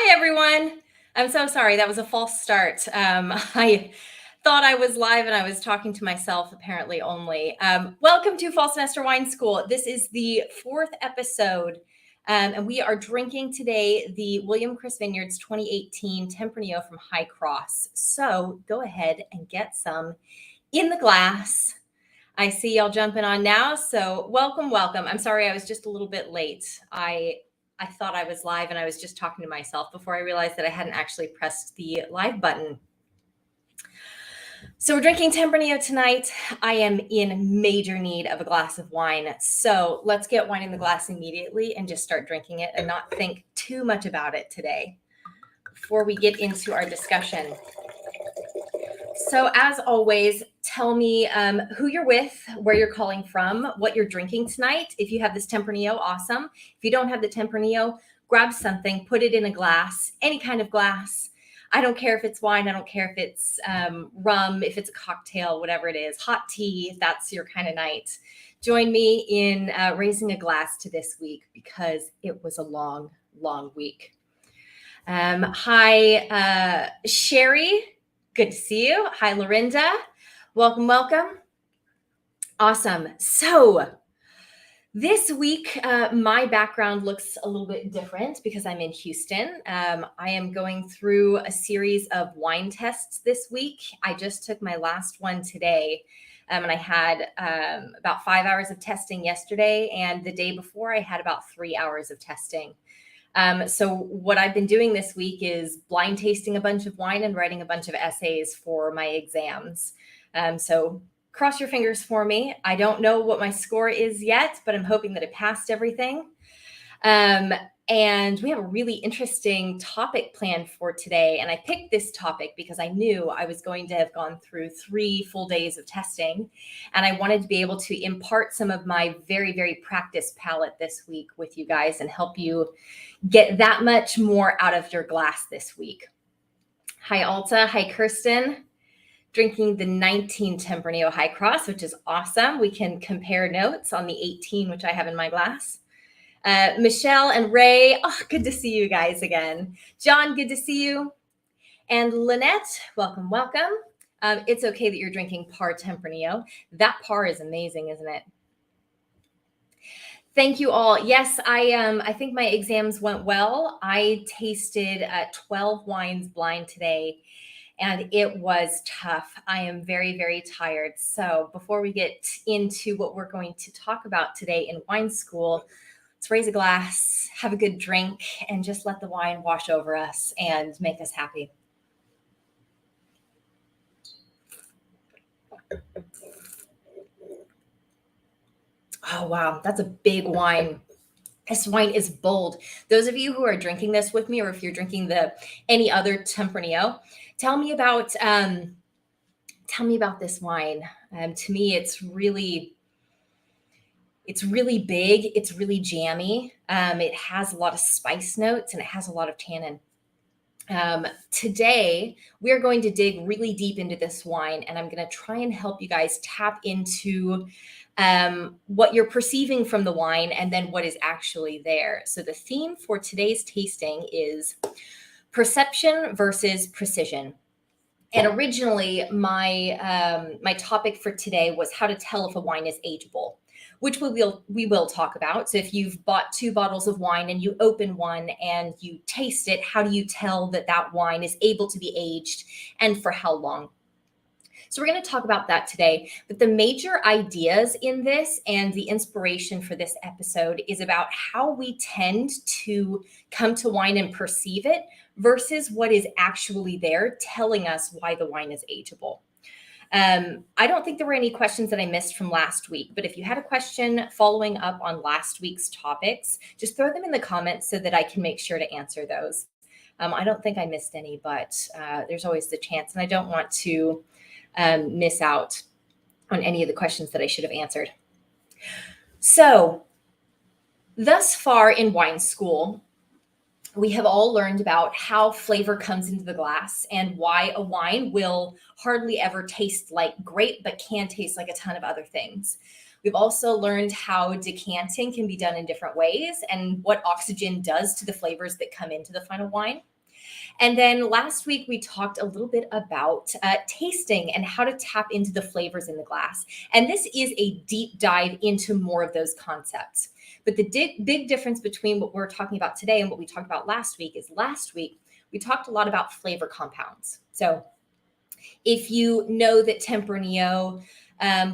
Hi, everyone. I'm so sorry. That was a false start. I thought I was live and I was talking to myself, apparently only. Welcome to Fall Semester Wine School. This is the fourth episode, and we are drinking today the William Chris Vineyards 2018 Tempranillo from High Cross. So go ahead and get some in the glass. I see y'all jumping on now. So welcome. I'm sorry I was just a little bit late. I thought I was live and I was just talking to myself before I realized that I hadn't actually pressed the live button. So we're drinking Tempranillo tonight. I am in major need of a glass of wine. So let's get wine in the glass immediately and just start drinking it and not think too much about it today before we get into our discussion. So as always, tell me who you're with, where you're calling from, what you're drinking tonight. If you have this Tempranillo, awesome. If you don't have the Tempranillo, grab something, put it in a glass, any kind of glass. I don't care if it's wine. I don't care if it's rum, if it's a cocktail, whatever it is, hot tea, if that's your kind of night. Join me in raising a glass to this week because it was a long, long week. Hi, Sherry. Good to see you. Hi, Lorinda. Welcome. Awesome. So this week, my background looks a little bit different because I'm in Houston. I am going through a series of wine tests this week. I just took my last one today, and I had about 5 hours of testing yesterday, and the day before I had about 3 hours of testing. So what I've been doing this week is blind tasting a bunch of wine and writing a bunch of essays for my exams. So cross your fingers for me. I don't know what my score is yet, but I'm hoping that it passed everything. And we have a really interesting topic planned for today. And I picked this topic because I knew I was going to have gone through 3 full days of testing. And I wanted to be able to impart some of my very, very practiced palate this week with you guys and help you get that much more out of your glass this week. Hi, Alta. Hi, Kirsten. Drinking the 19 Tempranillo High Cross, which is awesome. We can compare notes on the 18, which I have in my glass. Michelle and Ray, good to see you guys again. John, good to see you. And Lynette, welcome. It's okay that you're drinking Par Tempranillo. That Par is amazing, isn't it? Thank you all. Yes, I think my exams went well. I tasted 12 wines blind today, and it was tough. I am very, very tired. So before we get into what we're going to talk about today in wine school, let's raise a glass, have a good drink, and just let the wine wash over us and make us happy. Oh, wow. That's a big wine. This wine is bold. Those of you who are drinking this with me, or if you're drinking any other Tempranillo, tell me about this wine. To me, it's really big. It's really jammy. It has a lot of spice notes and it has a lot of tannin. Today, we're going to dig really deep into this wine, and I'm going to try and help you guys tap into what you're perceiving from the wine and then what is actually there. So the theme for today's tasting is perception versus precision. And originally, my topic for today was how to tell if a wine is ageable, which we will talk about. So if you've bought 2 bottles of wine and you open one and you taste it, how do you tell that wine is able to be aged and for how long? So we're going to talk about that today. But the major ideas in this and the inspiration for this episode is about how we tend to come to wine and perceive it versus what is actually there telling us why the wine is ageable. I don't think there were any questions that I missed from last week, but if you had a question following up on last week's topics, just throw them in the comments so that I can make sure to answer those. I don't think I missed any, but there's always the chance, and I don't want to miss out on any of the questions that I should have answered. So thus far in wine school, we have all learned about how flavor comes into the glass and why a wine will hardly ever taste like grape, but can taste like a ton of other things. We've also learned how decanting can be done in different ways and what oxygen does to the flavors that come into the final wine. And then last week, we talked a little bit about tasting and how to tap into the flavors in the glass. And this is a deep dive into more of those concepts. But the big difference between what we're talking about today and what we talked about last week is last week, we talked a lot about flavor compounds. So if you know that Tempranillo,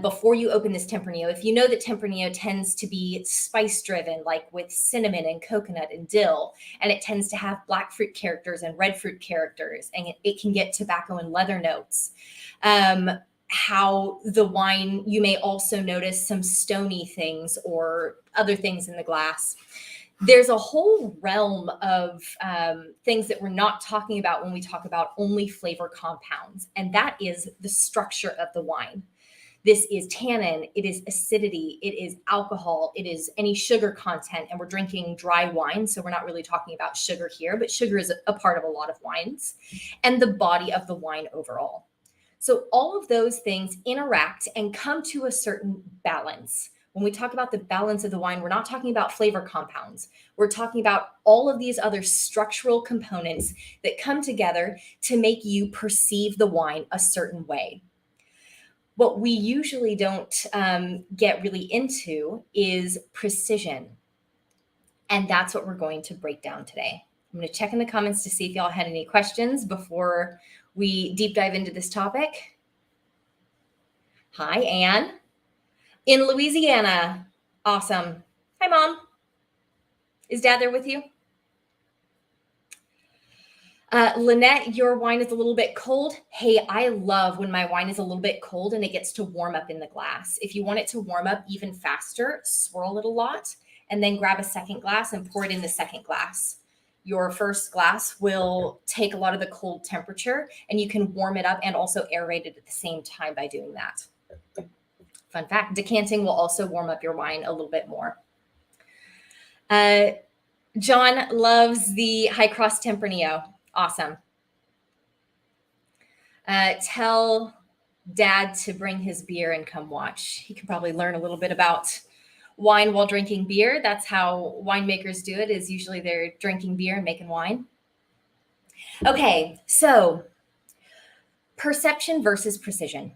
before you open this Tempranillo, if you know that Tempranillo tends to be spice driven, like with cinnamon and coconut and dill, and it tends to have black fruit characters and red fruit characters, and it can get tobacco and leather notes. How the wine, you may also notice some stony things or other things in the glass. There's a whole realm of things that we're not talking about when we talk about only flavor compounds, and that is the structure of the wine. This is tannin, it is acidity, it is alcohol, it is any sugar content, and we're drinking dry wine, so we're not really talking about sugar here, but sugar is a part of a lot of wines, and the body of the wine overall. So all of those things interact and come to a certain balance. When we talk about the balance of the wine, we're not talking about flavor compounds. We're talking about all of these other structural components that come together to make you perceive the wine a certain way. What we usually don't get really into is precision. And that's what we're going to break down today. I'm going to check in the comments to see if y'all had any questions before we deep dive into this topic. Hi, Anne. In Louisiana. Awesome. Hi, Mom. Is Dad there with you? Lynette, your wine is a little bit cold. Hey, I love when my wine is a little bit cold and it gets to warm up in the glass. If you want it to warm up even faster, swirl it a lot and then grab a second glass and pour it in the second glass. Your first glass will take a lot of the cold temperature and you can warm it up and also aerate it at the same time by doing that. Fun fact, decanting will also warm up your wine a little bit more. John loves the high cross Tempranillo. Awesome. Tell Dad to bring his beer and come watch. He can probably learn a little bit about wine while drinking beer. That's how winemakers do it, is usually they're drinking beer and making wine. Okay, so perception versus precision.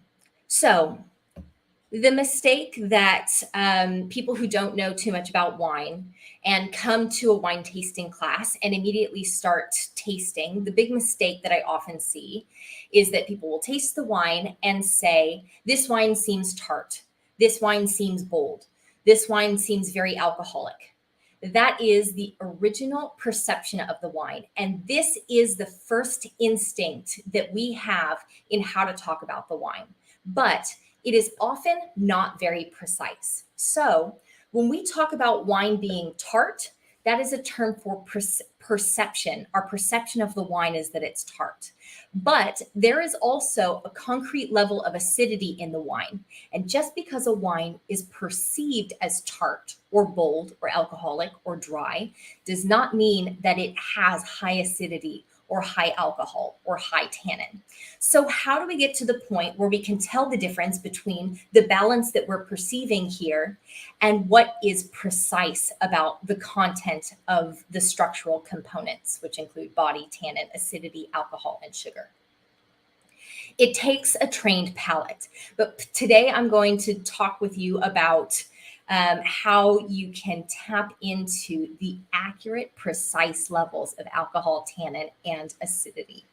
So the mistake that people who don't know too much about wine and come to a wine tasting class and immediately start tasting, the big mistake that I often see is that people will taste the wine and say, this wine seems tart. This wine seems bold. This wine seems very alcoholic. That is the original perception of the wine. And this is the first instinct that we have in how to talk about the wine. But it is often not very precise. So when we talk about wine being tart, that is a term for perception. Our perception of the wine is that it's tart. But there is also a concrete level of acidity in the wine. And just because a wine is perceived as tart or bold or alcoholic or dry does not mean that it has high acidity or high alcohol or high tannin. So how do we get to the point where we can tell the difference between the balance that we're perceiving here and what is precise about the content of the structural components, which include body, tannin, acidity, alcohol, and sugar? It takes a trained palate. But today I'm going to talk with you about how you can tap into the accurate, precise levels of alcohol, tannin, and acidity.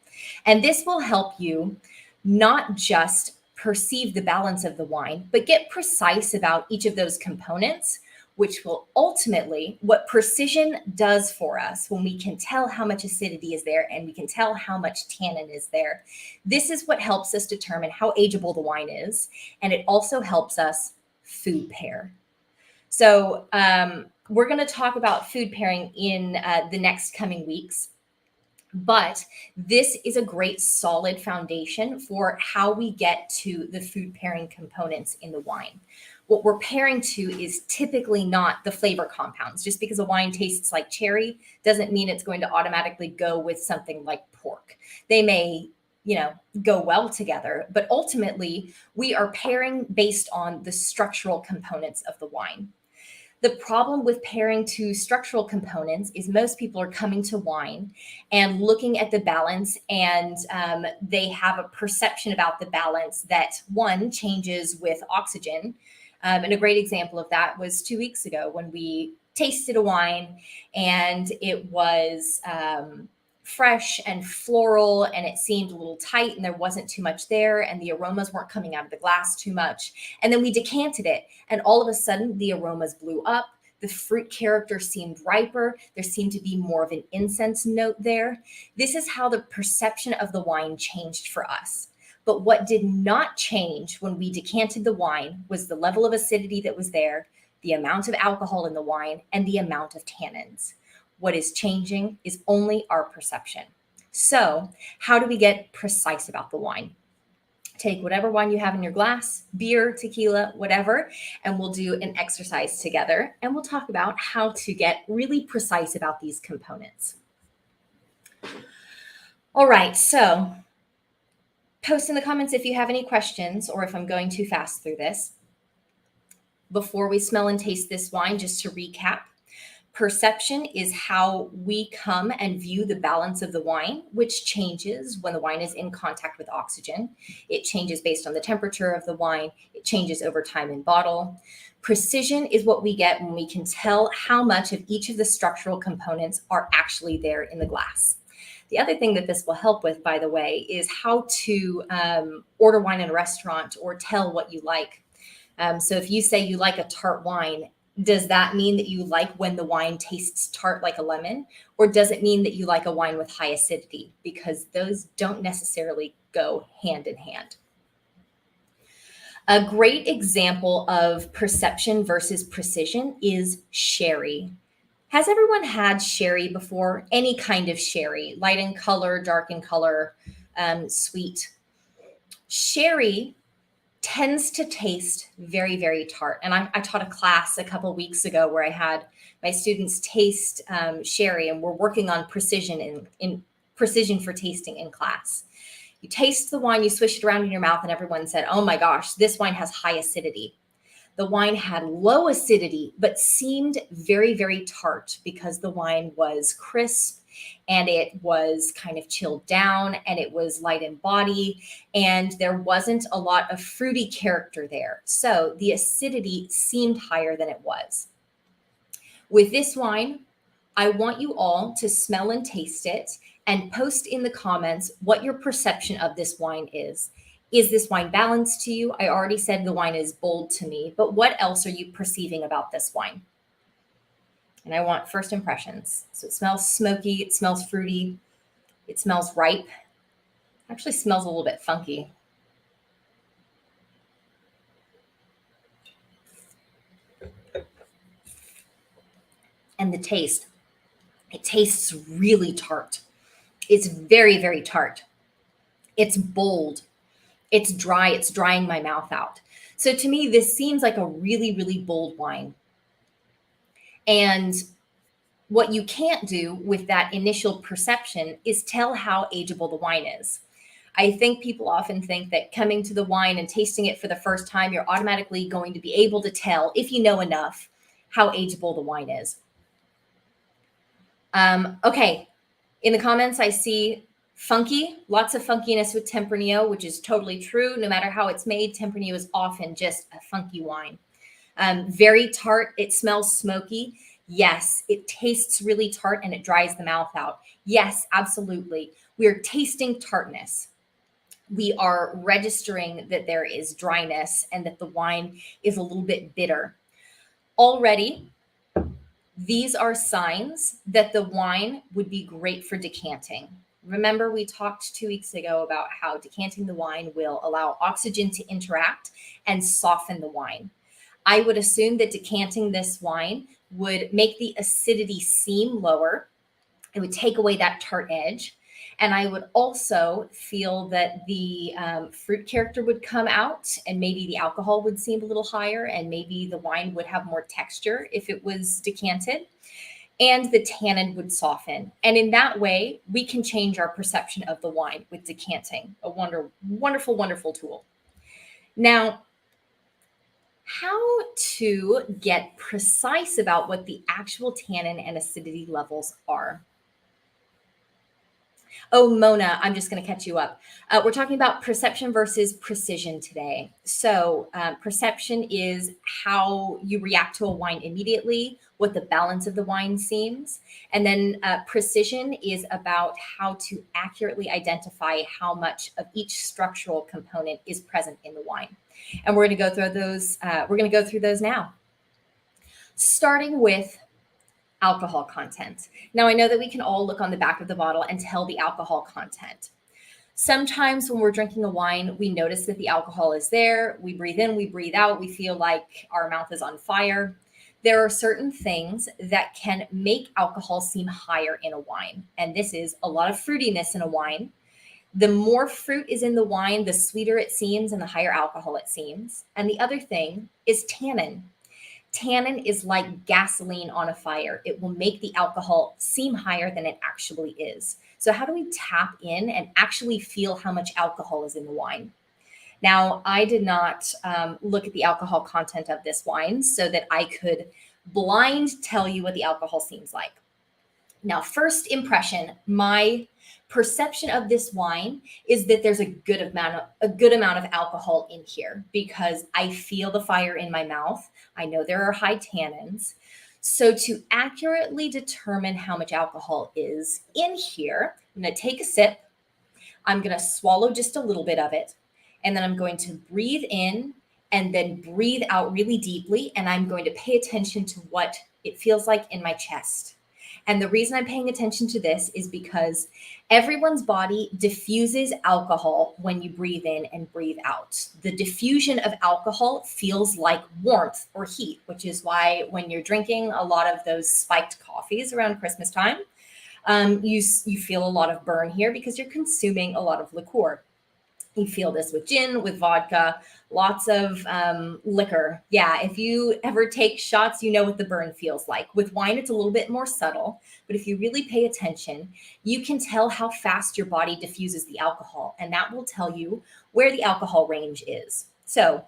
And this will help you not just perceive the balance of the wine, but get precise about each of those components, which will ultimately, what precision does for us when we can tell how much acidity is there and we can tell how much tannin is there. This is what helps us determine how ageable the wine is. And it also helps us food pair. So we're going to talk about food pairing in the next coming weeks. But this is a great solid foundation for how we get to the food pairing components in the wine. What we're pairing to is typically not the flavor compounds. Just because a wine tastes like cherry doesn't mean it's going to automatically go with something like pork. They may, go well together, but ultimately we are pairing based on the structural components of the wine. The problem with pairing two structural components is most people are coming to wine and looking at the balance, and they have a perception about the balance that one changes with oxygen. And a great example of that was 2 weeks ago when we tasted a wine, and it was fresh and floral, and it seemed a little tight and there wasn't too much there, and the aromas weren't coming out of the glass too much. And then we decanted it, and all of a sudden the aromas blew up. The fruit character seemed riper. There seemed to be more of an incense note there. This is how the perception of the wine changed for us. But what did not change when we decanted the wine was the level of acidity that was there, the amount of alcohol in the wine, and the amount of tannins. What is changing is only our perception. So, how do we get precise about the wine? Take whatever wine you have in your glass, beer, tequila, whatever, and we'll do an exercise together, and we'll talk about how to get really precise about these components. All right, so post in the comments if you have any questions or if I'm going too fast through this. Before we smell and taste this wine, just to recap, perception is how we come and view the balance of the wine, which changes when the wine is in contact with oxygen. It changes based on the temperature of the wine. It changes over time in bottle. Precision is what we get when we can tell how much of each of the structural components are actually there in the glass. The other thing that this will help with, by the way, is how to order wine in a restaurant or tell what you like. So if you say you like a tart wine, does that mean that you like when the wine tastes tart like a lemon? Or does it mean that you like a wine with high acidity? Because those don't necessarily go hand in hand. A great example of perception versus precision is sherry. Has everyone had sherry before? Any kind of sherry, light in color, dark in color, sweet. Sherry tends to taste very, very tart. And I taught a class a couple of weeks ago where I had my students taste sherry, and we're working on precision in precision for tasting in class. You taste the wine, you swish it around in your mouth, and everyone said, "Oh my gosh, this wine has high acidity." The wine had low acidity, but seemed very, very tart because the wine was crisp and it was kind of chilled down and it was light in body and there wasn't a lot of fruity character there. So the acidity seemed higher than it was. With this wine, I want you all to smell and taste it and post in the comments what your perception of this wine is. Is this wine balanced to you? I already said the wine is bold to me, but what else are you perceiving about this wine? And I want first impressions. So it smells smoky, it smells fruity, it smells ripe. Actually smells a little bit funky. And the taste, it tastes really tart. It's very, very tart. It's bold. It's dry. It's drying my mouth out. So to me, this seems like a really, really bold wine. And what you can't do with that initial perception is tell how ageable the wine is. I think people often think that coming to the wine and tasting it for the first time, you're automatically going to be able to tell, if you know enough, how ageable the wine is. Okay, in the comments, I see funky, lots of funkiness with Tempranillo, which is totally true. No matter how it's made, Tempranillo is often just a funky wine. Very tart. It smells smoky. Yes, it tastes really tart and it dries the mouth out. Yes, absolutely. We're tasting tartness. We are registering that there is dryness and that the wine is a little bit bitter. Already, these are signs that the wine would be great for decanting. Remember, we talked 2 weeks ago about how decanting the wine will allow oxygen to interact and soften the wine. I would assume that decanting this wine would make the acidity seem lower. It would take away that tart edge. And I would also feel that the fruit character would come out and maybe the alcohol would seem a little higher and maybe the wine would have more texture if it was decanted and the tannin would soften. And in that way, we can change our perception of the wine with decanting, a wonderful, wonderful tool. Now, How to get precise about what the actual tannin and acidity levels are. Oh, Mona, I'm just going to catch you up. We're talking about perception versus precision today. So, perception is how you react to a wine immediately, what the balance of the wine seems. And then precision is about how to accurately identify how much of each structural component is present in the wine. And we're going to go through those. We're going to go through those now, starting with alcohol content. Now, I know that we can all look on the back of the bottle and tell the alcohol content. Sometimes when we're drinking a wine, we notice that the alcohol is there. We breathe in, we breathe out. We feel like our mouth is on fire. There are certain things that can make alcohol seem higher in a wine. And this is a lot of fruitiness in a wine. The more fruit is in the wine, the sweeter it seems and the higher alcohol it seems. And the other thing is tannin. Tannin is like gasoline on a fire. It will make the alcohol seem higher than it actually is. So how do we tap in and actually feel how much alcohol is in the wine? Now, I did not look at the alcohol content of this wine so that I could blind tell you what the alcohol seems like. Now, first impression, my perception of this wine is that there's a good amount of alcohol in here because I feel the fire in my mouth. I know there are high tannins. So to accurately determine how much alcohol is in here, I'm going to take a sip. I'm going to swallow just a little bit of it. And then I'm going to breathe in and then breathe out really deeply. And I'm going to pay attention to what it feels like in my chest. And the reason I'm paying attention to this is because everyone's body diffuses alcohol when you breathe in and breathe out. The diffusion of alcohol feels like warmth or heat, which is why when you're drinking a lot of those spiked coffees around Christmas time, you feel a lot of burn here because you're consuming a lot of liqueur. You feel this with gin, with vodka, lots of liquor. Yeah, if you ever take shots, you know what the burn feels like. With wine, it's a little bit more subtle, but if you really pay attention, you can tell how fast your body diffuses the alcohol, and that will tell you where the alcohol range is. So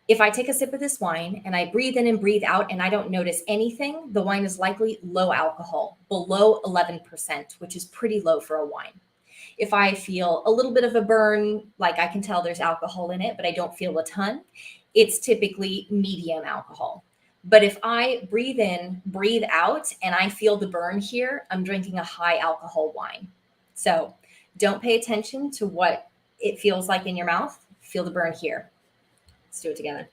if I take a sip of this wine and I breathe in and breathe out and I don't notice anything, the wine is likely low alcohol, below 11%, which is pretty low for a wine. If I feel a little bit of a burn, like I can tell there's alcohol in it, but I don't feel a ton, it's typically medium alcohol. But if I breathe in, breathe out, and I feel the burn here, I'm drinking a high alcohol wine. So don't pay attention to what it feels like in your mouth. Feel the burn here. Let's do it together.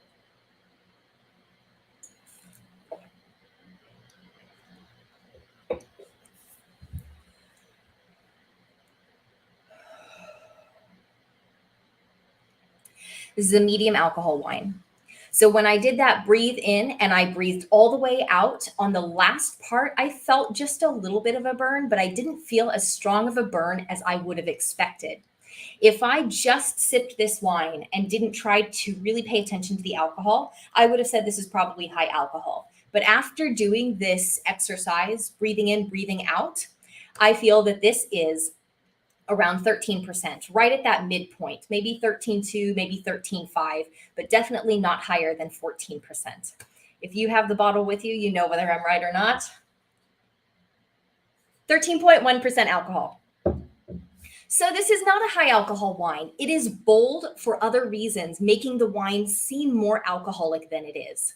This is a medium alcohol wine. So when I did that breathe in and I breathed all the way out, on the last part, I felt just a little bit of a burn, but I didn't feel as strong of a burn as I would have expected. If I just sipped this wine and didn't try to really pay attention to the alcohol, I would have said this is probably high alcohol. But after doing this exercise, breathing in, breathing out, I feel that this is around 13%, right at that midpoint, maybe 13.2, maybe 13.5, but definitely not higher than 14%. If you have the bottle with you, you know whether I'm right or not. 13.1% alcohol. So this is not a high alcohol wine. It is bold for other reasons, making the wine seem more alcoholic than it is.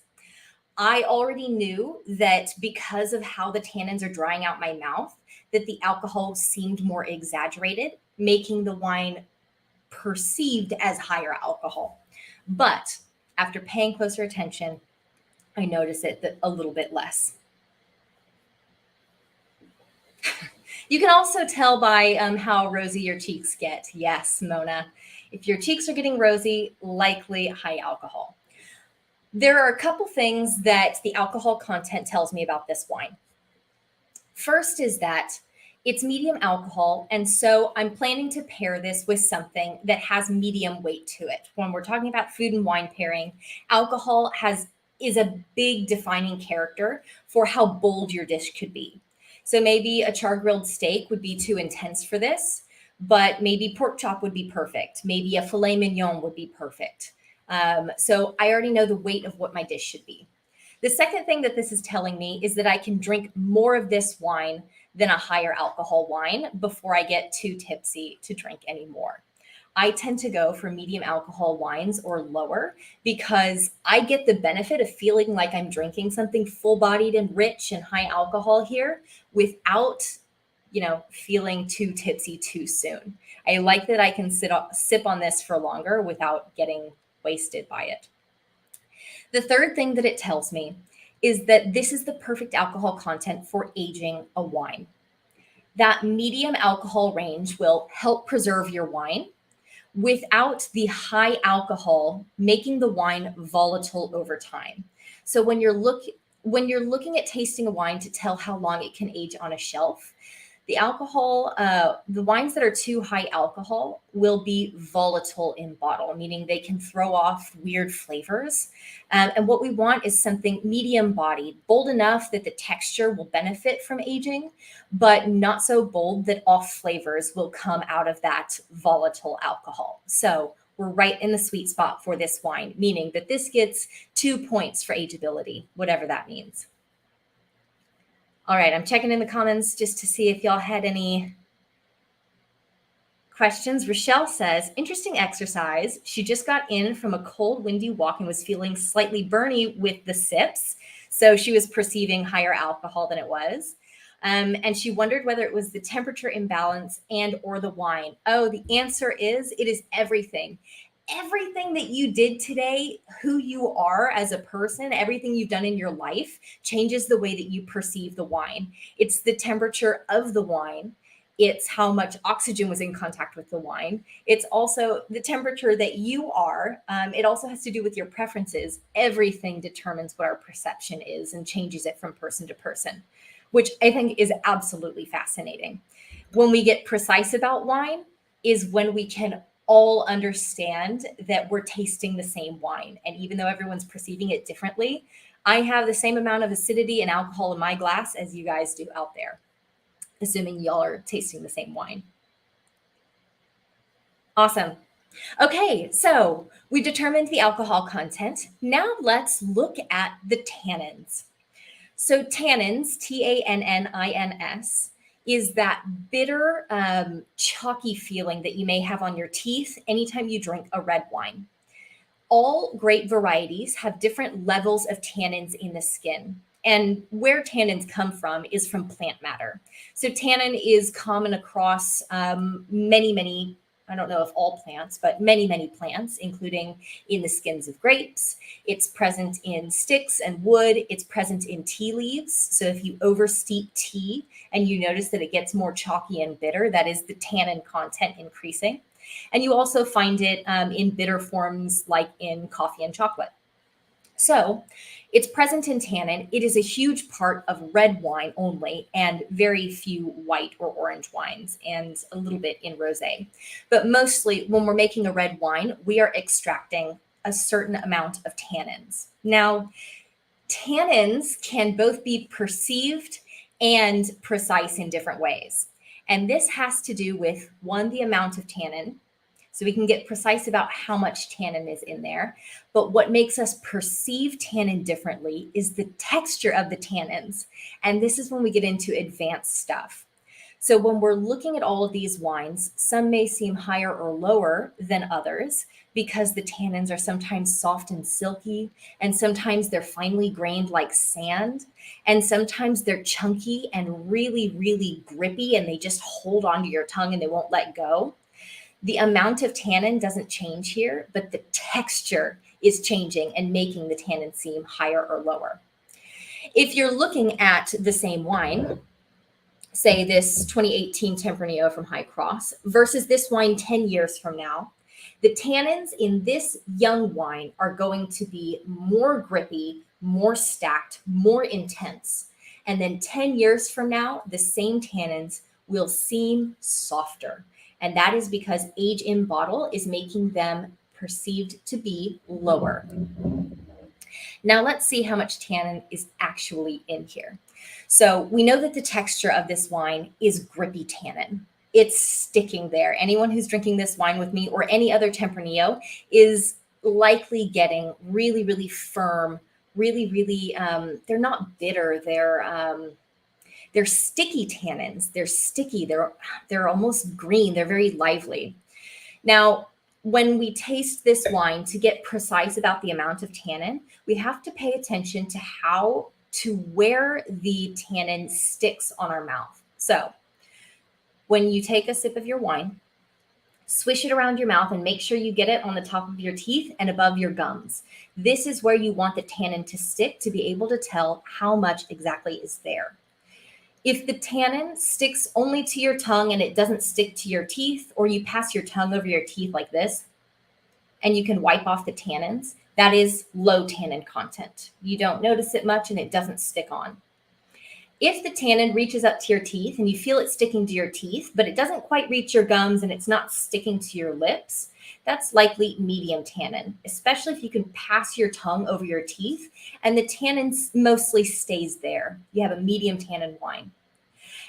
I already knew that because of how the tannins are drying out my mouth, that the alcohol seemed more exaggerated, making the wine perceived as higher alcohol. But after paying closer attention, I noticed it a little bit less. You can also tell by how rosy your cheeks get. Yes, Mona. If your cheeks are getting rosy, likely high alcohol. There are a couple things that the alcohol content tells me about this wine. First is that it's medium alcohol, and so I'm planning to pair this with something that has medium weight to it. When we're talking about food and wine pairing, alcohol is a big defining character for how bold your dish could be. So maybe a char-grilled steak would be too intense for this, but maybe pork chop would be perfect. Maybe a filet mignon would be perfect. So I already know the weight of what my dish should be. The second thing that this is telling me is that I can drink more of this wine than a higher alcohol wine before I get too tipsy to drink anymore. I tend to go for medium alcohol wines or lower because I get the benefit of feeling like I'm drinking something full bodied and rich and high alcohol here without, feeling too tipsy too soon. I like that I can sip on this for longer without getting wasted by it. The third thing that it tells me is that this is the perfect alcohol content for aging a wine. That medium alcohol range will help preserve your wine without the high alcohol making the wine volatile over time. So when you're looking at tasting a wine to tell how long it can age on a shelf, the wines that are too high alcohol will be volatile in bottle, meaning they can throw off weird flavors. And what we want is something medium bodied, bold enough that the texture will benefit from aging, but not so bold that off flavors will come out of that volatile alcohol. So we're right in the sweet spot for this wine, meaning that this gets 2 points for ageability, whatever that means. All right, I'm checking in the comments just to see if y'all had any questions. Rochelle says, interesting exercise. She just got in from a cold, windy walk and was feeling slightly burny with the sips. So she was perceiving higher alcohol than it was. And she wondered whether it was the temperature imbalance and or the wine. Oh, the answer is it is everything. Everything that you did today, who you are as a person, everything you've done in your life changes the way that you perceive the wine. It's the temperature of the wine. It's how much oxygen was in contact with the wine. It's also the temperature that you are. It also has to do with your preferences. Everything determines what our perception is and changes it from person to person, which I think is absolutely fascinating. When we get precise about wine is when we can all understand that we're tasting the same wine. And even though everyone's perceiving it differently, I have the same amount of acidity and alcohol in my glass as you guys do out there, assuming y'all are tasting the same wine. Awesome. Okay, so we determined the alcohol content. Now let's look at the tannins. So tannins, Tannins, is that bitter, chalky feeling that you may have on your teeth anytime you drink a red wine. All grape varieties have different levels of tannins in the skin. And where tannins come from is from plant matter. So tannin is common across many, I don't know if all plants, but many plants, including in the skins of grapes. It's present in sticks and wood. It's present in tea leaves. So if you oversteep tea and you notice that it gets more chalky and bitter, that is the tannin content increasing. And you also find it in bitter forms like in coffee and chocolate. So it's present in tannin. It is a huge part of red wine only and very few white or orange wines and a little bit in rosé. But mostly when we're making a red wine, we are extracting a certain amount of tannins. Now, tannins can both be perceived and precise in different ways. And this has to do with, one, the amount of tannin. So we can get precise about how much tannin is in there. But what makes us perceive tannin differently is the texture of the tannins. And this is when we get into advanced stuff. So when we're looking at all of these wines, some may seem higher or lower than others because the tannins are sometimes soft and silky, and sometimes they're finely grained like sand, and sometimes they're chunky and really grippy, and they just hold onto your tongue and they won't let go. The amount of tannin doesn't change here, but the texture is changing and making the tannin seem higher or lower. If you're looking at the same wine, say this 2018 Tempranillo from High Cross versus this wine 10 years from now, the tannins in this young wine are going to be more grippy, more stacked, more intense. And then 10 years from now, the same tannins will seem softer. And that is because age in bottle is making them perceived to be lower. Now let's see how much tannin is actually in here. So we know that the texture of this wine is grippy tannin. It's sticking there. Anyone who's drinking this wine with me or any other Tempranillo is likely getting really, really firm, really, really, they're not bitter. They're sticky tannins. They're sticky. They're almost green. They're very lively. Now, when we taste this wine, to get precise about the amount of tannin, we have to pay attention to where the tannin sticks on our mouth. So when you take a sip of your wine, swish it around your mouth and make sure you get it on the top of your teeth and above your gums. This is where you want the tannin to stick to be able to tell how much exactly is there. If the tannin sticks only to your tongue and it doesn't stick to your teeth, or you pass your tongue over your teeth like this, and you can wipe off the tannins, that is low tannin content. You don't notice it much and it doesn't stick on. If the tannin reaches up to your teeth and you feel it sticking to your teeth, but it doesn't quite reach your gums and it's not sticking to your lips, that's likely medium tannin, especially if you can pass your tongue over your teeth and the tannin mostly stays there. You have a medium tannin wine.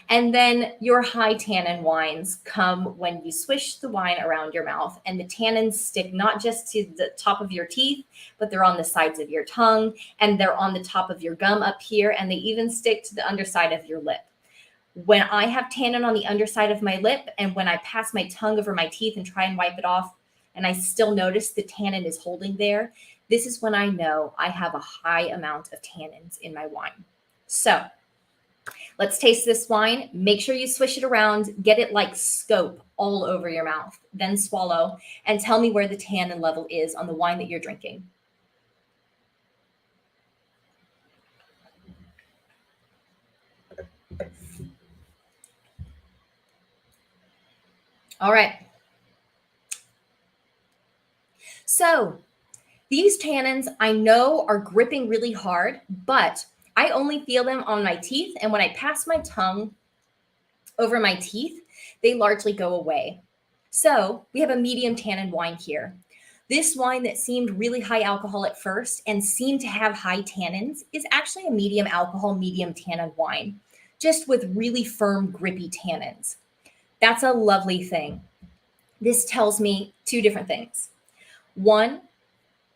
And then your high tannin wines come when you swish the wine around your mouth and the tannins stick not just to the top of your teeth, but they're on the sides of your tongue and they're on the top of your gum up here, and they even stick to the underside of your lip. When I have tannin on the underside of my lip and when I pass my tongue over my teeth and try and wipe it off, and I still notice the tannin is holding there, this is when I know I have a high amount of tannins in my wine. So let's taste this wine. Make sure you swish it around, get it like scope all over your mouth, then swallow, and tell me where the tannin level is on the wine that you're drinking. All right. So these tannins I know are gripping really hard, but I only feel them on my teeth. And when I pass my tongue over my teeth, they largely go away. So we have a medium tannin wine here. This wine that seemed really high alcohol at first and seemed to have high tannins is actually a medium alcohol, medium tannin wine, just with really firm, grippy tannins. That's a lovely thing. This tells me two different things. One,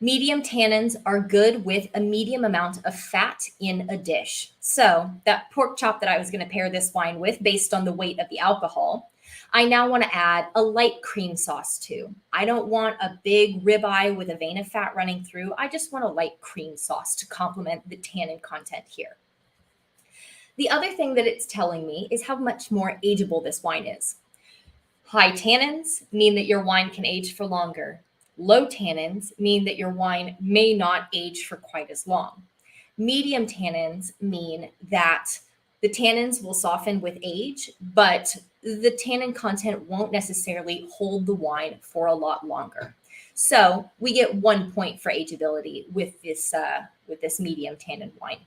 medium tannins are good with a medium amount of fat in a dish. So that pork chop that I was going to pair this wine with, based on the weight of the alcohol, I now want to add a light cream sauce to. I don't want a big ribeye with a vein of fat running through. I just want a light cream sauce to complement the tannin content here. The other thing that it's telling me is how much more ageable this wine is. High tannins mean that your wine can age for longer. Low tannins mean that your wine may not age for quite as long. Medium tannins mean that the tannins will soften with age, but the tannin content won't necessarily hold the wine for a lot longer. So we get 1 point for ageability with this medium tannin wine.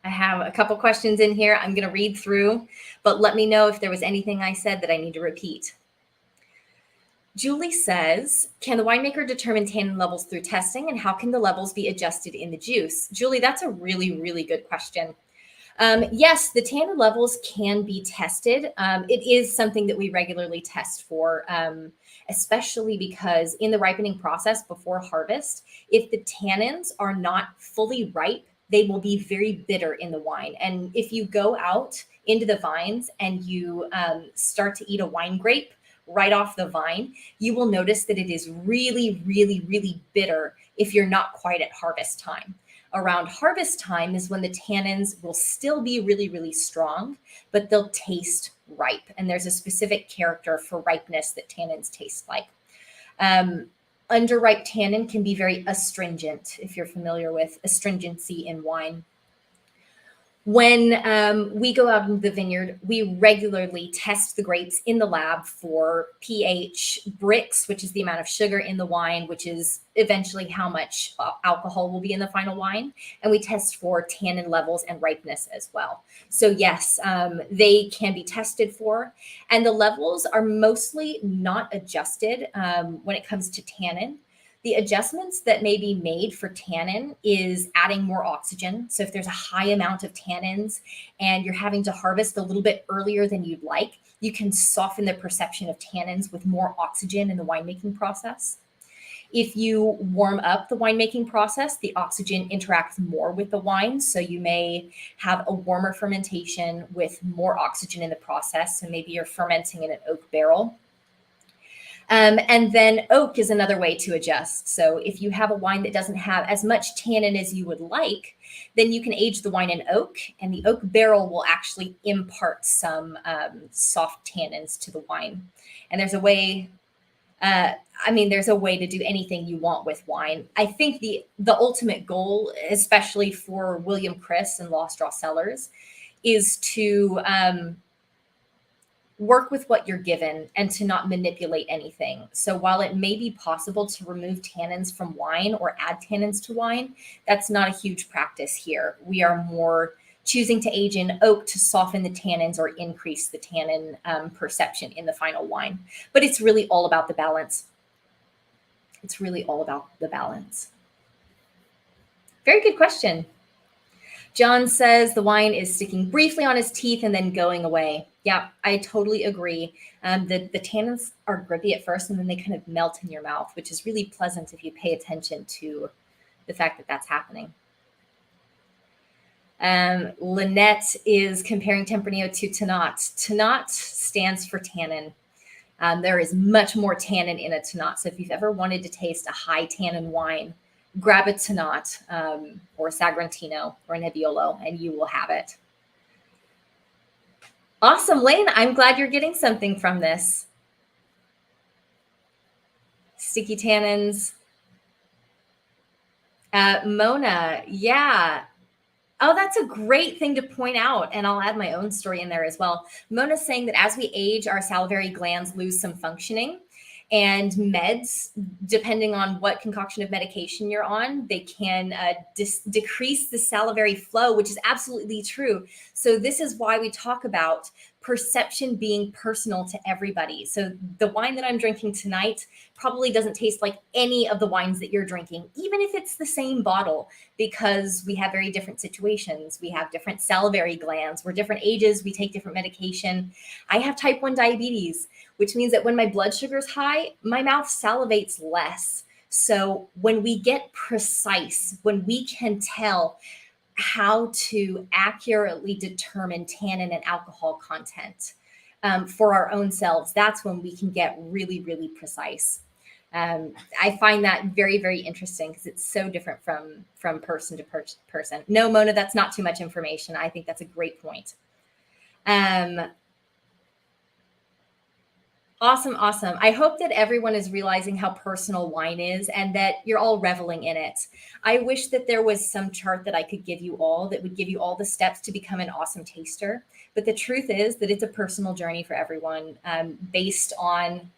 I have a couple questions in here I'm going to read through, but let me know if there was anything I said that I need to repeat. Julie says, can the winemaker determine tannin levels through testing, and how can the levels be adjusted in the juice? Julie, that's a really, really good question. Yes, the tannin levels can be tested. It is something that we regularly test for, especially because in the ripening process before harvest, if the tannins are not fully ripe, they will be very bitter in the wine. And if you go out into the vines and you start to eat a wine grape right off the vine, you will notice that it is really, really, really bitter if you're not quite at harvest time. Around harvest time is when the tannins will still be really, really strong, but they'll taste ripe. And there's a specific character for ripeness that tannins taste like. Underripe tannin can be very astringent, if you're familiar with astringency in wine. When we go out in the vineyard, we regularly test the grapes in the lab for pH Brix, which is the amount of sugar in the wine, which is eventually how much alcohol will be in the final wine. And we test for tannin levels and ripeness as well. So yes, they can be tested for. And the levels are mostly not adjusted when it comes to tannin. The adjustments that may be made for tannin is adding more oxygen. So if there's a high amount of tannins and you're having to harvest a little bit earlier than you'd like, you can soften the perception of tannins with more oxygen in the winemaking process. If you warm up the winemaking process, the oxygen interacts more with the wine. So you may have a warmer fermentation with more oxygen in the process. So maybe you're fermenting in an oak barrel. And then oak is another way to adjust. So if you have a wine that doesn't have as much tannin as you would like, then you can age the wine in oak, and the oak barrel will actually impart some soft tannins to the wine. And there's a way, there's a way to do anything you want with wine. I think the ultimate goal, especially for William Chris and Lost Draw Cellars, is to work with what you're given and to not manipulate anything. So while it may be possible to remove tannins from wine or add tannins to wine, that's not a huge practice here. We are more choosing to age in oak to soften the tannins or increase the tannin perception in the final wine. But it's really all about the balance. It's really all about the balance. Very good question. John says the wine is sticking briefly on his teeth and then going away. Yeah, I totally agree. The tannins are grippy at first and then they kind of melt in your mouth, which is really pleasant if you pay attention to the fact that that's happening. Lynette is comparing Tempranillo to Tannat. Tannat stands for tannin. There is much more tannin in a Tannat. So if you've ever wanted to taste a high tannin wine, grab a Tannat or a Sagrantino or a Nebbiolo, and you will have it. Awesome, Lane. I'm glad you're getting something from this. Sticky tannins. Mona, yeah. Oh, that's a great thing to point out. And I'll add my own story in there as well. Mona's saying that as we age, our salivary glands lose some functioning. And meds, depending on what concoction of medication you're on, they can decrease the salivary flow, which is absolutely true. So this is why we talk about perception being personal to everybody. So the wine that I'm drinking tonight probably doesn't taste like any of the wines that you're drinking, even if it's the same bottle, because we have very different situations. We have different salivary glands. We're different ages. We take different medication. I have type 1 diabetes, which means that when my blood sugar is high, my mouth salivates less. So when we get precise, when we can tell how to accurately determine tannin and alcohol content for our own selves, that's when we can get really, really precise. I find that very, very interesting because it's so different from person to person. No, Mona, that's not too much information. I think that's a great point. Awesome. I hope that everyone is realizing how personal wine is and that you're all reveling in it. I wish that there was some chart that I could give you all that would give you all the steps to become an awesome taster. But the truth is that it's a personal journey for everyone based on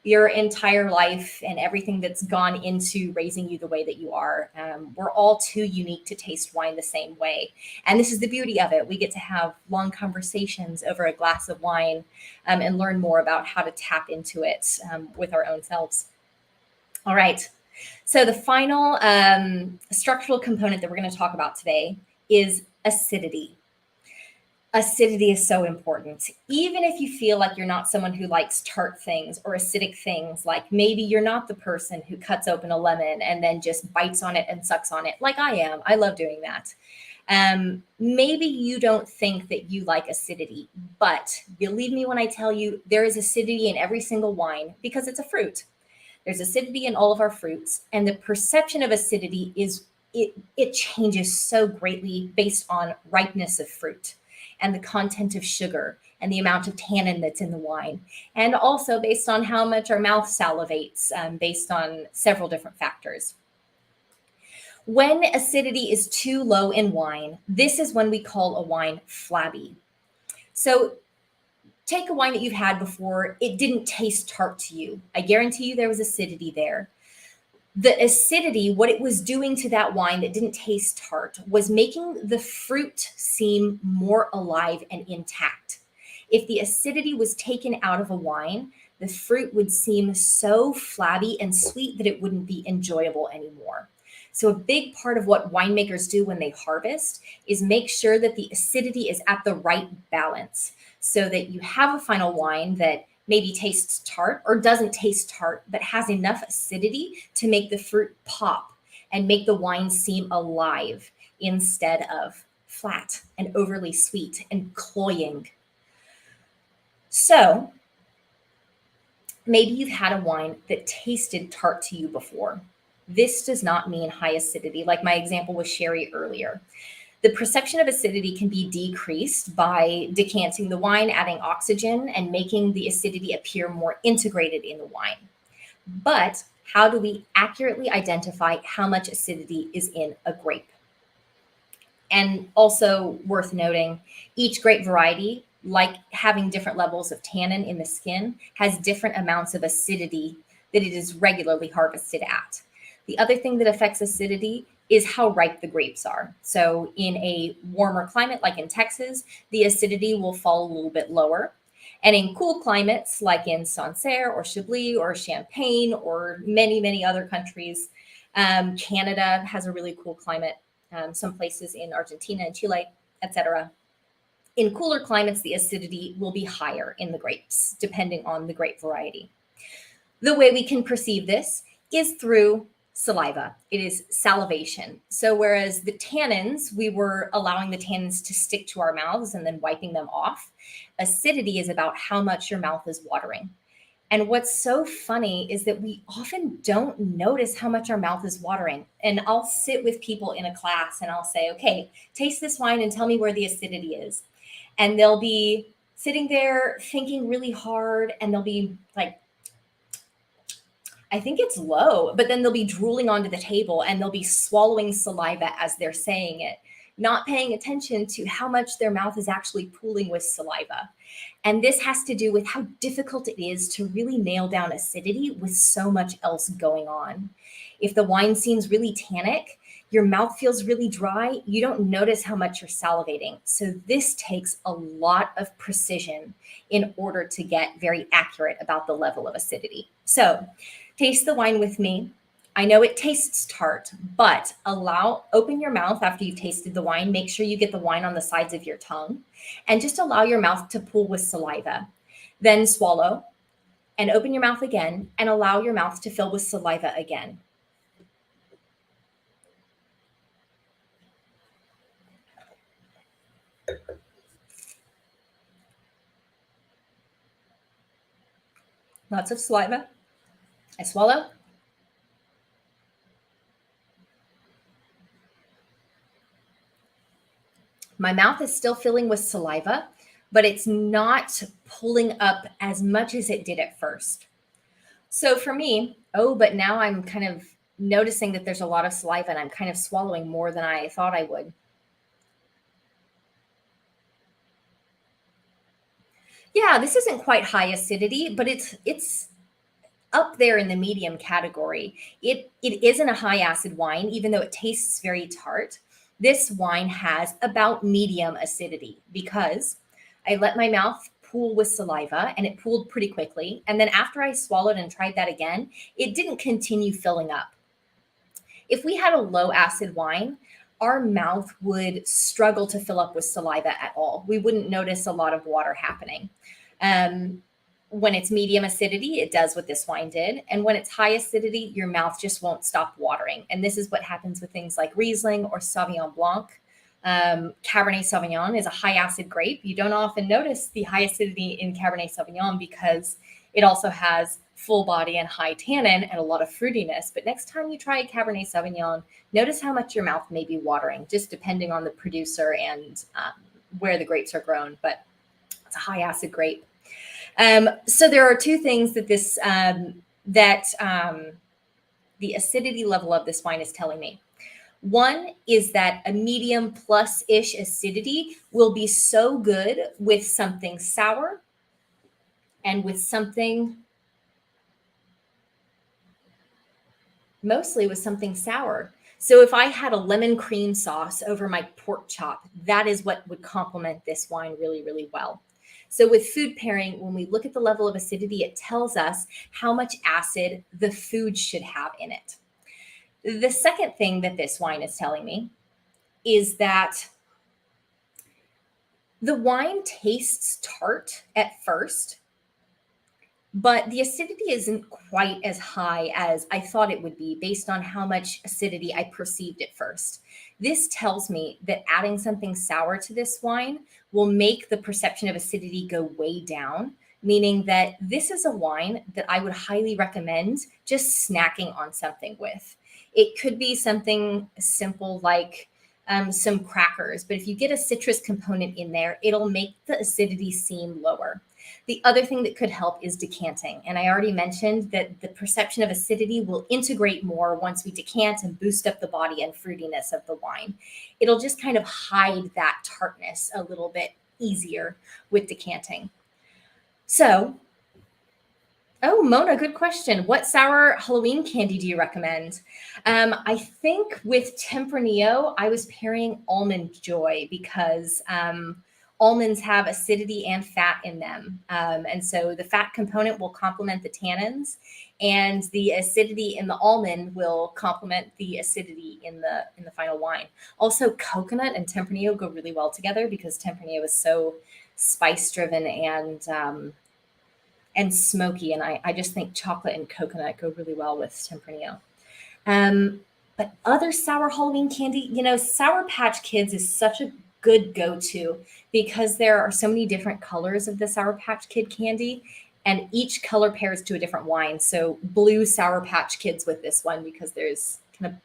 your entire life and everything that's gone into raising you the way that you are. We're all too unique to taste wine the same way. And this is the beauty of it. We get to have long conversations over a glass of wine and learn more about how to tap into it with our own selves. All right. So the final structural component that we're going to talk about today is acidity. Acidity is so important. Even if you feel like you're not someone who likes tart things or acidic things, like maybe you're not the person who cuts open a lemon and then just bites on it and sucks on it like I am. I love doing that. Maybe you don't think that you like acidity, but believe me when I tell you there is acidity in every single wine because it's a fruit. There's acidity in all of our fruits, and the perception of acidity is it changes so greatly based on ripeness of fruit and the content of sugar and the amount of tannin that's in the wine, and also based on how much our mouth salivates based on several different factors. When acidity is too low in wine, this is when we call a wine flabby. So take a wine that you've had before, it didn't taste tart to you. I guarantee you there was acidity there. The acidity, what it was doing to that wine that didn't taste tart, was making the fruit seem more alive and intact. If the acidity was taken out of a wine, the fruit would seem so flabby and sweet that it wouldn't be enjoyable anymore. So a big part of what winemakers do when they harvest is make sure that the acidity is at the right balance so that you have a final wine that maybe tastes tart or doesn't taste tart, but has enough acidity to make the fruit pop and make the wine seem alive instead of flat and overly sweet and cloying. So maybe you've had a wine that tasted tart to you before. This does not mean high acidity, like my example with sherry earlier. The perception of acidity can be decreased by decanting the wine, adding oxygen, and making the acidity appear more integrated in the wine. But how do we accurately identify how much acidity is in a grape? And also worth noting, each grape variety, like having different levels of tannin in the skin, has different amounts of acidity that it is regularly harvested at. The other thing that affects acidity is how ripe the grapes are. So in a warmer climate, like in Texas, the acidity will fall a little bit lower. And in cool climates, like in Sancerre or Chablis or Champagne or many, many other countries, Canada has a really cool climate, some places in Argentina and Chile, etc. In cooler climates, the acidity will be higher in the grapes, depending on the grape variety. The way we can perceive this is through saliva. It is salivation. So whereas the tannins, we were allowing the tannins to stick to our mouths and then wiping them off, acidity is about how much your mouth is watering. And what's so funny is that we often don't notice how much our mouth is watering. And I'll sit with people in a class and I'll say, okay, taste this wine and tell me where the acidity is. And they'll be sitting there thinking really hard and they'll be like, I think it's low, but then they'll be drooling onto the table and they'll be swallowing saliva as they're saying it, not paying attention to how much their mouth is actually pooling with saliva. And this has to do with how difficult it is to really nail down acidity with so much else going on. If the wine seems really tannic, your mouth feels really dry, you don't notice how much you're salivating. So this takes a lot of precision in order to get very accurate about the level of acidity. So taste the wine with me. I know it tastes tart, but open your mouth after you've tasted the wine. Make sure you get the wine on the sides of your tongue and just allow your mouth to pool with saliva. Then swallow and open your mouth again and allow your mouth to fill with saliva again. Lots of saliva. I swallow. My mouth is still filling with saliva, but it's not pulling up as much as it did at first. So for me, but now I'm kind of noticing that there's a lot of saliva and I'm kind of swallowing more than I thought I would. Yeah, this isn't quite high acidity, but it's up there in the medium category. It isn't a high acid wine, even though it tastes very tart. This wine has about medium acidity because I let my mouth pool with saliva and it pooled pretty quickly. And then after I swallowed and tried that again, it didn't continue filling up. If we had a low acid wine, our mouth would struggle to fill up with saliva at all. We wouldn't notice a lot of water happening. When it's medium acidity, it does what this wine did. And when it's high acidity, your mouth just won't stop watering. And this is what happens with things like Riesling or Sauvignon Blanc. Cabernet Sauvignon is a high acid grape. You don't often notice the high acidity in Cabernet Sauvignon because it also has full body and high tannin and a lot of fruitiness. But next time you try a Cabernet Sauvignon, notice how much your mouth may be watering, just depending on the producer and where the grapes are grown. But it's a high acid grape. So there are two things that the acidity level of this wine is telling me. One is that a medium plus-ish acidity will be so good with something sour and with something, mostly with something sour. So if I had a lemon cream sauce over my pork chop, that is what would complement this wine really, really well. So with food pairing, when we look at the level of acidity, it tells us how much acid the food should have in it. The second thing that this wine is telling me is that the wine tastes tart at first, but the acidity isn't quite as high as I thought it would be based on how much acidity I perceived at first. This tells me that adding something sour to this wine will make the perception of acidity go way down, meaning that this is a wine that I would highly recommend just snacking on something with. It could be something simple like some crackers, but if you get a citrus component in there, it'll make the acidity seem lower. The other thing that could help is decanting. And I already mentioned that the perception of acidity will integrate more once we decant and boost up the body and fruitiness of the wine. It'll just kind of hide that tartness a little bit easier with decanting. So, oh, Mona, good question. What sour Halloween candy do you recommend? I think with Tempranillo, I was pairing Almond Joy because almonds have acidity and fat in them. And so the fat component will complement the tannins, and the acidity in the almond will complement the acidity in the final wine. Also, coconut and Tempranillo go really well together because Tempranillo is so spice driven and smoky. And I just think chocolate and coconut go really well with Tempranillo. But other sour Halloween candy, Sour Patch Kids is such a good go-to because there are so many different colors of the Sour Patch Kid candy, and each color pairs to a different wine. So blue Sour Patch Kids with this one because there's kind of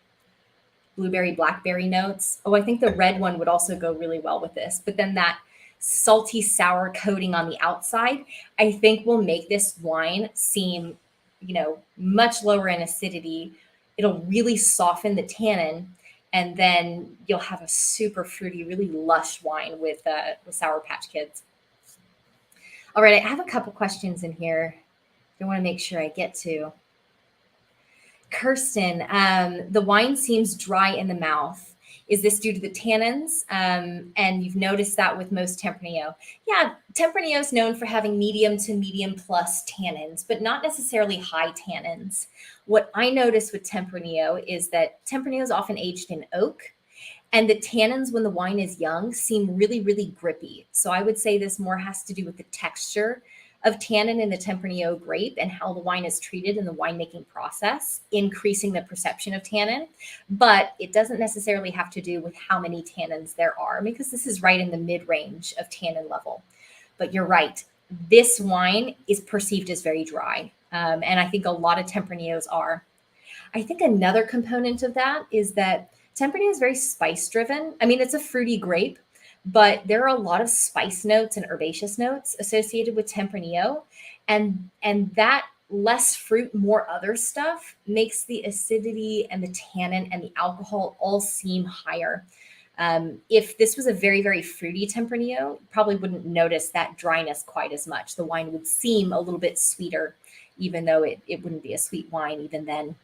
blueberry, blackberry notes. Oh, I think the red one would also go really well with this. But then that salty sour coating on the outside, I think will make this wine seem, much lower in acidity. It'll really soften the tannin, and then you'll have a super fruity, really lush wine with Sour Patch Kids. All right, I have a couple questions in here I want to make sure I get to. Kirsten, the wine seems dry in the mouth. Is this due to the tannins? And you've noticed that with most Tempranillo. Yeah, Tempranillo is known for having medium to medium plus tannins, but not necessarily high tannins. What I notice with Tempranillo is that Tempranillo is often aged in oak, and the tannins when the wine is young seem really, really grippy. So I would say this more has to do with the texture of tannin in the Tempranillo grape and how the wine is treated in the winemaking process, increasing the perception of tannin. But it doesn't necessarily have to do with how many tannins there are, because this is right in the mid-range of tannin level. But you're right. This wine is perceived as very dry. And I think a lot of Tempranillos are. I think another component of that is that Tempranillo is very spice driven. I mean, it's a fruity grape, but there are a lot of spice notes and herbaceous notes associated with Tempranillo, and that less fruit, more other stuff makes the acidity and the tannin and the alcohol all seem higher. If this was a very, very fruity Tempranillo, you probably wouldn't notice that dryness quite as much. The wine would seem a little bit sweeter, even though it wouldn't be a sweet wine even then.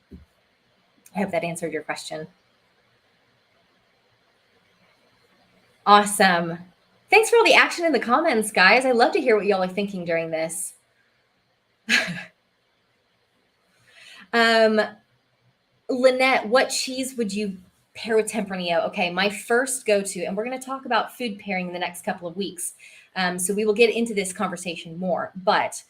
I hope that answered your question. Awesome. Thanks for all the action in the comments, guys. I love to hear what y'all are thinking during this. Lynette, what cheese would you pair with Tempranillo? Okay, my first go-to, and we're going to talk about food pairing in the next couple of weeks. So we will get into this conversation more, but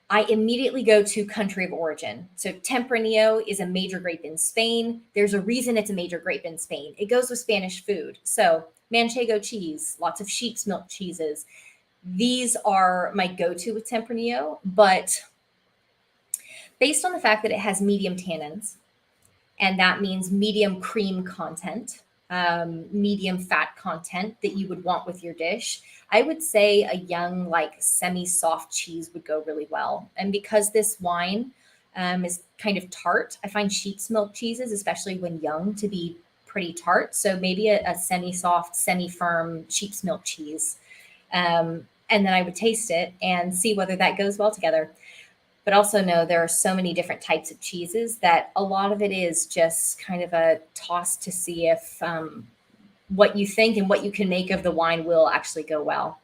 I immediately go to country of origin. So Tempranillo is a major grape in Spain. There's a reason it's a major grape in Spain. It goes with Spanish food. So Manchego cheese, lots of sheep's milk cheeses. These are my go-to with Tempranillo, but based on the fact that it has medium tannins, and that means medium cream content, medium fat content that you would want with your dish, I would say a young, like semi-soft cheese would go really well. And because this wine is kind of tart, I find sheep's milk cheeses, especially when young, to be pretty tart. So maybe a semi-soft, semi-firm sheep's milk cheese. And then I would taste it and see whether that goes well together. But also know there are so many different types of cheeses that a lot of it is just kind of a toss to see if what you think and what you can make of the wine will actually go well.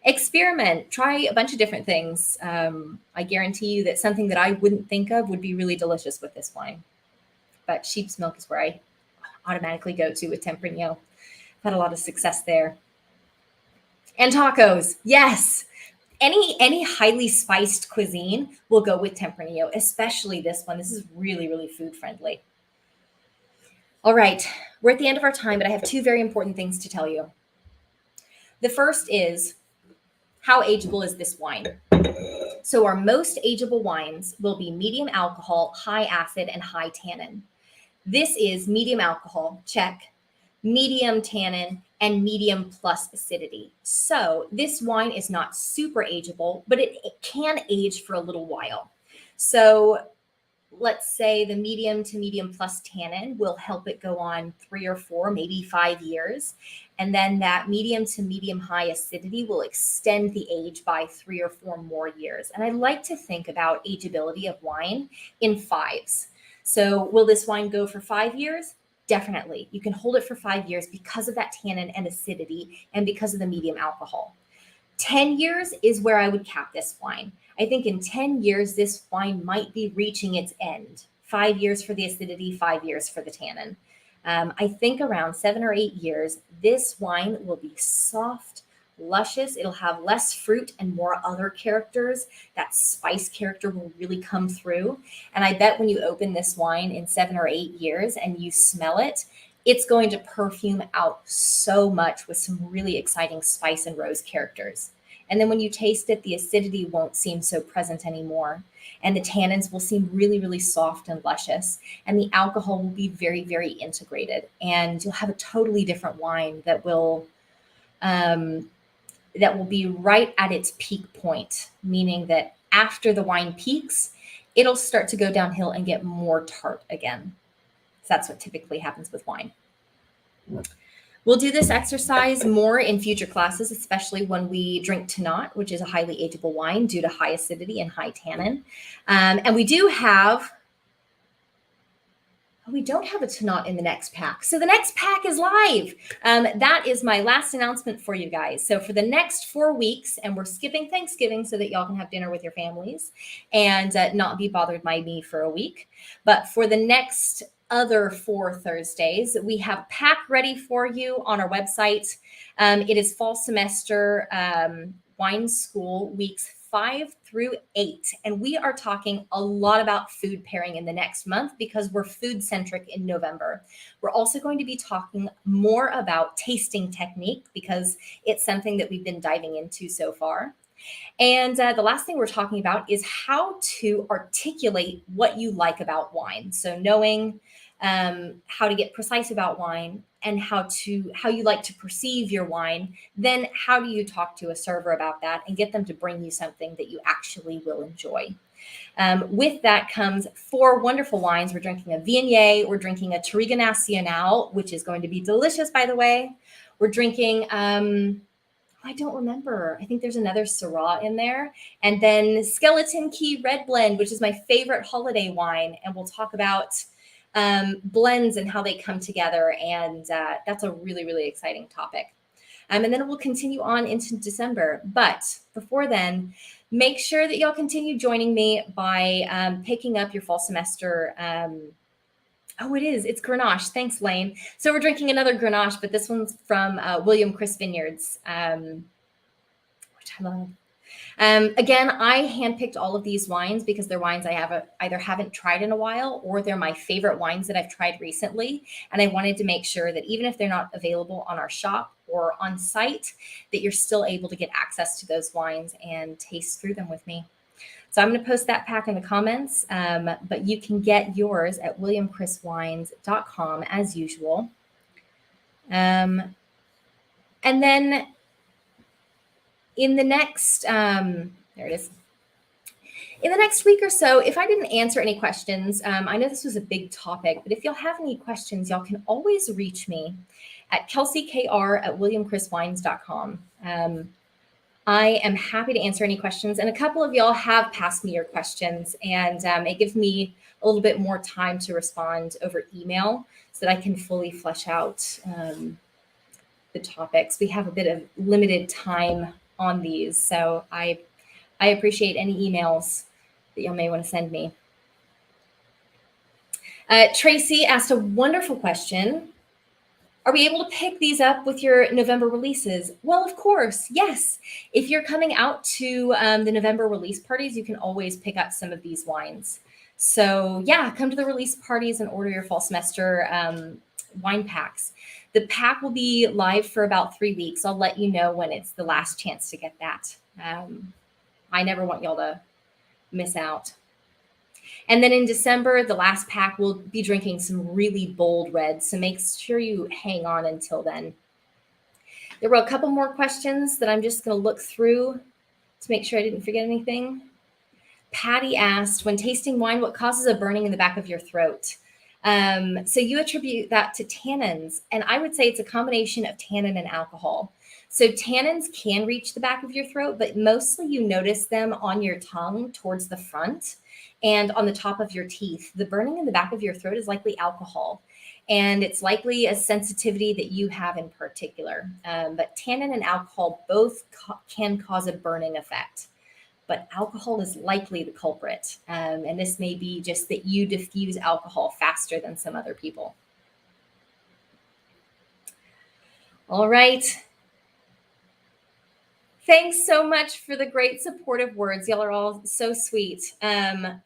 Experiment, try a bunch of different things. I guarantee you that something that I wouldn't think of would be really delicious with this wine. But sheep's milk is where I automatically go to with Tempranillo. I've had a lot of success there. And tacos, yes. any highly spiced cuisine will go with Tempranillo, especially this one. This is really, really food friendly. All right, we're at the end of our time, but I have two very important things to tell you. The first is, how ageable is this wine? So our most ageable wines will be medium alcohol, high acid, and high tannin. This is medium alcohol, check, medium tannin, and medium plus acidity. So this wine is not super ageable, but it can age for a little while. So let's say the medium to medium plus tannin will help it go on 3 or 4, maybe 5 years. And then that medium to medium high acidity will extend the age by 3 or 4 more years. And I like to think about ageability of wine in fives. So will this wine go for 5 years? Definitely. You can hold it for 5 years because of that tannin and acidity and because of the medium alcohol. 10 years is where I would cap this wine. I think in 10 years, this wine might be reaching its end. 5 years for the acidity, 5 years for the tannin. I think around 7 or 8 years, this wine will be soft, luscious. It'll have less fruit and more other characters. That spice character will really come through. And I bet when you open this wine in 7 or 8 years and you smell it, it's going to perfume out so much with some really exciting spice and rose characters. And then when you taste it, the acidity won't seem so present anymore. And the tannins will seem really, really soft and luscious. And the alcohol will be very, very integrated. And you'll have a totally different wine that will be right at its peak point, meaning that after the wine peaks, it'll start to go downhill and get more tart again. So that's what typically happens with wine. We'll do this exercise more in future classes, especially when we drink Tannat, which is a highly ageable wine due to high acidity and high tannin. And we don't have a Tannat in the next pack. So the next pack is live. That is my last announcement for you guys. So for the next 4 weeks, and we're skipping Thanksgiving so that y'all can have dinner with your families and not be bothered by me for a week. But for the next other 4 Thursdays, we have a pack ready for you on our website. It is fall semester wine school weeks 5 through 8. And we are talking a lot about food pairing in the next month because we're food centric in November. We're also going to be talking more about tasting technique because it's something that we've been diving into so far. And the last thing we're talking about is how to articulate what you like about wine. So knowing how to get precise about wine and how you like to perceive your wine, then how do you talk to a server about that and get them to bring you something that you actually will enjoy? With that comes 4 wonderful wines. We're drinking a Viognier. We're drinking a Touriga Nacional, which is going to be delicious, by the way. We're drinking, I don't remember. I think there's another Syrah in there. And then Skeleton Key Red Blend, which is my favorite holiday wine. And we'll talk about blends and how they come together. And that's a really, really exciting topic. And then we'll continue on into December. But before then, make sure that y'all continue joining me by picking up your fall semester. It's Grenache. Thanks, Lane. So we're drinking another Grenache, but this one's from William Chris Vineyards, which I love. Again, I handpicked all of these wines because they're wines I either haven't tried in a while or they're my favorite wines that I've tried recently. And I wanted to make sure that even if they're not available on our shop or on site, that you're still able to get access to those wines and taste through them with me. So I'm going to post that pack in the comments, but you can get yours at williamchriswines.com as usual. And then in the next, there it is. In the next week or so, if I didn't answer any questions, I know this was a big topic, but if y'all have any questions, y'all can always reach me at kelseykr@williamchriswines.com. I am happy to answer any questions. And a couple of y'all have passed me your questions, and it gives me a little bit more time to respond over email so that I can fully flesh out the topics. We have a bit of limited time on these, so I appreciate any emails that y'all may want to send me. Tracy asked a wonderful question. Are we able to pick these up with your November releases? Well, of course, yes. If you're coming out to the November release parties, you can always pick up some of these wines. So yeah, come to the release parties and order your fall semester wine packs. The pack will be live for about 3 weeks. I'll let you know when it's the last chance to get that. I never want y'all to miss out. And then in December, the last pack, we'll be drinking some really bold reds. So make sure you hang on until then. There were a couple more questions that I'm just going to look through to make sure I didn't forget anything. Patty asked, when tasting wine, what causes a burning in the back of your throat? So you attribute that to tannins. And I would say it's a combination of tannin and alcohol. So tannins can reach the back of your throat, but mostly you notice them on your tongue towards the front and on the top of your teeth. The burning in the back of your throat is likely alcohol, and it's likely a sensitivity that you have in particular. But tannin and alcohol both can cause a burning effect, but alcohol is likely the culprit. And this may be just that you diffuse alcohol faster than some other people. All right. Thanks so much for the great supportive words. Y'all are all so sweet. I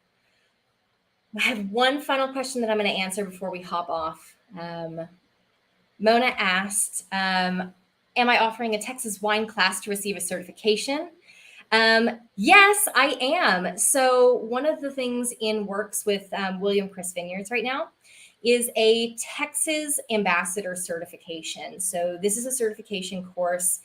have one final question that I'm going to answer before we hop off. Mona asked, am I offering a Texas wine class to receive a certification? Yes, I am. So one of the things in works with William Chris Vineyards right now is a Texas ambassador certification. So this is a certification course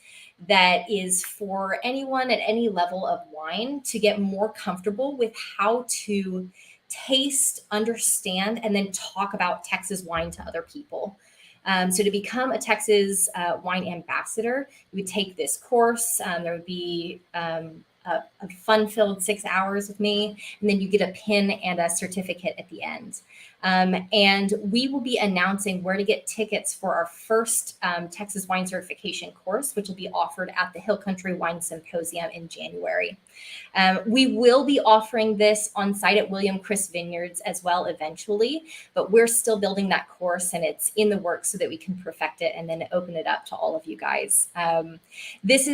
that is for anyone at any level of wine to get more comfortable with how to taste, understand, and then talk about Texas wine to other people. So to become a Texas wine ambassador, you would take this course. There would be a fun-filled 6 hours with me, and then you get a pin and a certificate at the end. And we will be announcing where to get tickets for our first Texas wine certification course, which will be offered at the Hill Country Wine Symposium in January. We will be offering this on site at William Chris Vineyards as well eventually, but we're still building that course and it's in the works so that we can perfect it and then open it up to all of you guys. This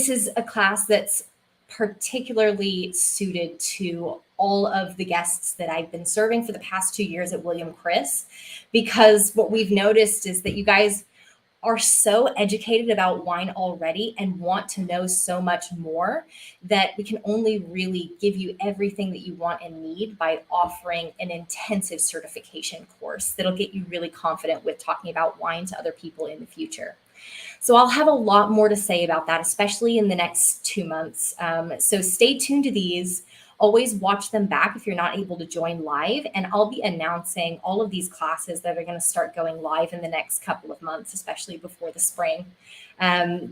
is a class that's particularly suited to all of the guests that I've been serving for the past 2 years at William Chris, because what we've noticed is that you guys are so educated about wine already and want to know so much more that we can only really give you everything that you want and need by offering an intensive certification course that'll get you really confident with talking about wine to other people in the future. So I'll have a lot more to say about that, especially in the next 2 months. So stay tuned to these. Always watch them back if you're not able to join live. And I'll be announcing all of these classes that are going to start going live in the next couple of months, especially before the spring.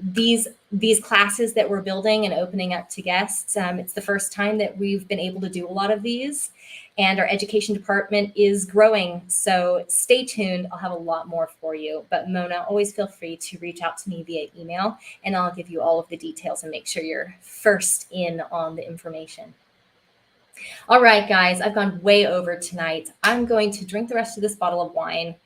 These classes that we're building and opening up to guests, it's the first time that we've been able to do a lot of these. And our education department is growing. So stay tuned. I'll have a lot more for you. But Mona, always feel free to reach out to me via email, and I'll give you all of the details and make sure you're first in on the information. All right, guys, I've gone way over tonight. I'm going to drink the rest of this bottle of wine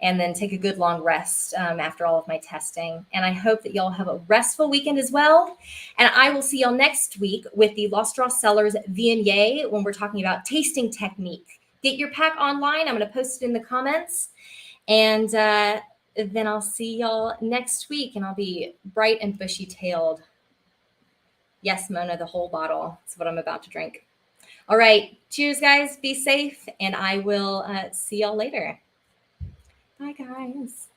and then take a good long rest after all of my testing. And I hope that y'all have a restful weekend as well. And I will see y'all next week with the Lost Draw Cellars Viognier when we're talking about tasting technique. Get your pack online. I'm going to post it in the comments. And then I'll see y'all next week, and I'll be bright and bushy-tailed. Yes, Mona, the whole bottle. That's what I'm about to drink. All right. Cheers, guys. Be safe, and I will see y'all later. Bye, guys.